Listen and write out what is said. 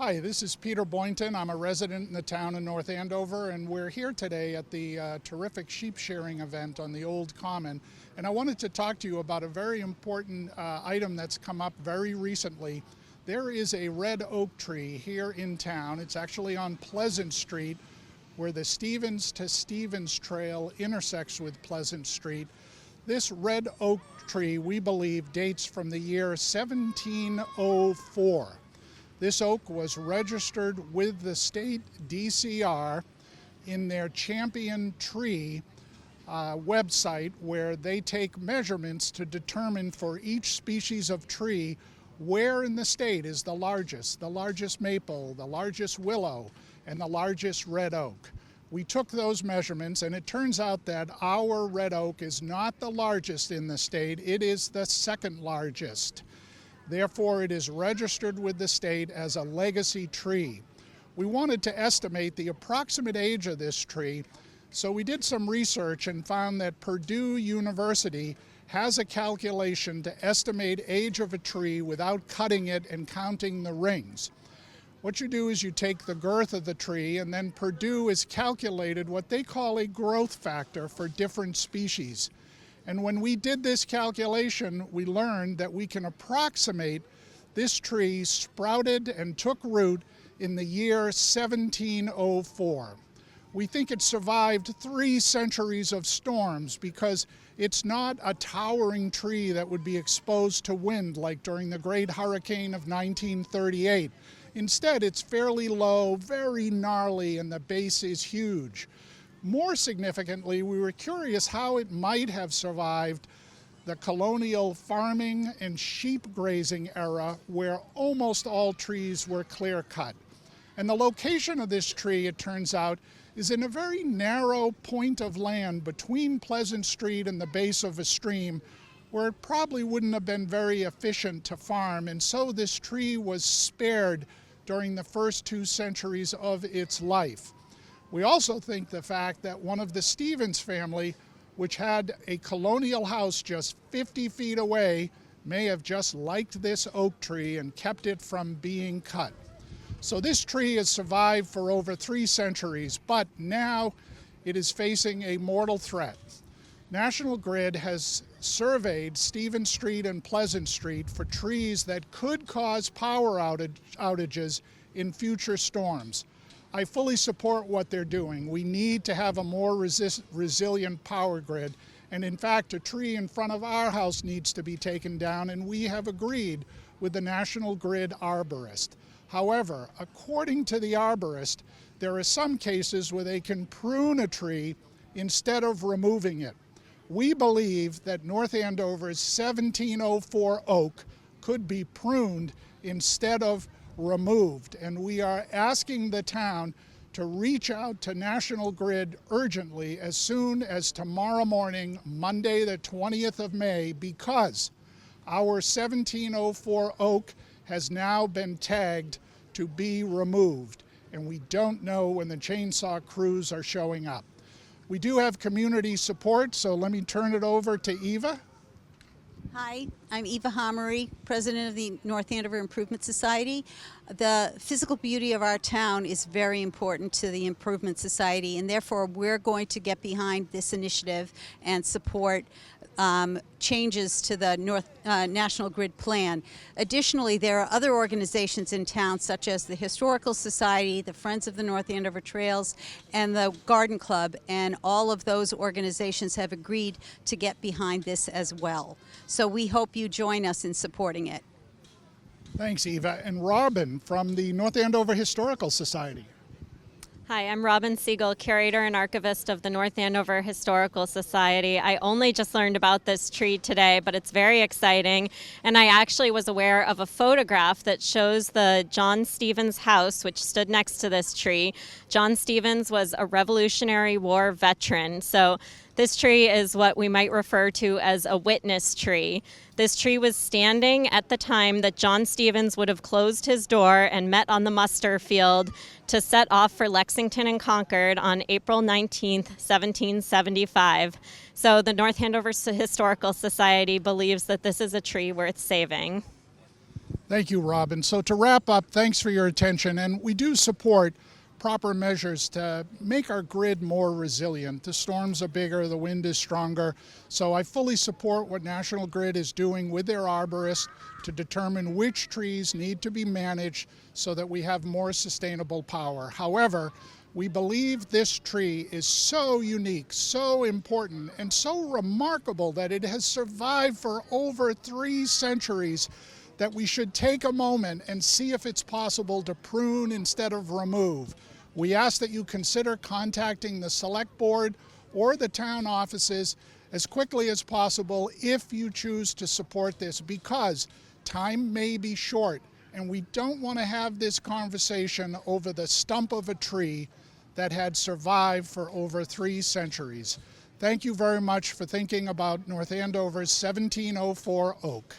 Hi, this is Peter Boynton. I'm a resident in the town of North Andover, and we're here today at the terrific sheep shearing event on the Old Common. And I wanted to talk to you about a very important item that's come up very recently. There is a red oak tree here in town. It's actually on Pleasant Street, where the Stevens to Stevens Trail intersects with Pleasant Street. This red oak tree, we believe, dates from the year 1704. This oak was registered with the state DCR in their Champion Tree website, where they take measurements to determine for each species of tree where in the state is the largest maple, the largest willow, and the largest red oak. We took those measurements, and it turns out that our red oak is not the largest in the state, it is the second largest. Therefore, it is registered with the state as a legacy tree. We wanted to estimate the approximate age of this tree, so we did some research and found that Purdue University has a calculation to estimate age of a tree without cutting it and counting the rings. What you do is you take the girth of the tree, and then Purdue has calculated what they call a growth factor for different species. And when we did this calculation, we learned that we can approximate this tree sprouted and took root in the year 1704. We think it survived 3 centuries of storms because it's not a towering tree that would be exposed to wind like during the Great Hurricane of 1938. Instead, it's fairly low, very gnarly, and the base is huge. More significantly, we were curious how it might have survived the colonial farming and sheep grazing era, where almost all trees were clear-cut. And the location of this tree, it turns out, is in a very narrow point of land between Pleasant Street and the base of a stream, where it probably wouldn't have been very efficient to farm, and so this tree was spared during the first 2 centuries of its life. We also think the fact that one of the Stevens family, which had a colonial house just 50 feet away, may have just liked this oak tree and kept it from being cut. So this tree has survived for over 3 centuries, but now it is facing a mortal threat. National Grid has surveyed Stevens Street and Pleasant Street for trees that could cause power outages in future storms. I fully support what they're doing. We need to have a more resilient power grid. And in fact, a tree in front of our house needs to be taken down, and we have agreed with the National Grid arborist. However, according to the arborist, there are some cases where they can prune a tree instead of removing it. We believe that North Andover's 1704 oak could be pruned instead of removed, and we are asking the town to reach out to National Grid urgently as soon as tomorrow morning, Monday the 20th of May, because our 1704 oak has now been tagged to be removed, and we don't know when the chainsaw crews are showing up. We do have community support, so let me turn it over to Eva. Hi, I'm Eva Homery, president of the North Andover Improvement Society. The physical beauty of our town is very important to the Improvement Society, and therefore we're going to get behind this initiative and support changes to the National Grid plan. Additionally, there are other organizations in town, such as the Historical Society, the Friends of the North Andover Trails, and the Garden Club, and all of those organizations have agreed to get behind this as well. So we hope you join us in supporting it. Thanks, Eva. And Robin from the North Andover Historical Society. Hi, I'm Robin Siegel, curator and archivist of the North Andover Historical Society. I only just learned about this tree today, but it's very exciting. And I actually was aware of a photograph that shows the John Stevens house, which stood next to this tree. John Stevens was a Revolutionary War veteran, so this tree is what we might refer to as a witness tree. This tree was standing at the time that John Stevens would have closed his door and met on the muster field to set off for Lexington and Concord on April 19th, 1775. So the North Andover Historical Society believes that this is a tree worth saving. Thank you, Robin. So to wrap up, thanks for your attention. And we do support proper measures to make our grid more resilient. The storms are bigger, the wind is stronger. So I fully support what National Grid is doing with their arborists to determine which trees need to be managed so that we have more sustainable power. However, we believe this tree is so unique, so important, and so remarkable that it has survived for over 3 centuries that we should take a moment and see if it's possible to prune instead of remove. We ask that you consider contacting the Select Board or the town offices as quickly as possible if you choose to support this, because time may be short and we don't want to have this conversation over the stump of a tree that had survived for over 3 centuries. Thank you very much for thinking about North Andover's 1704 oak.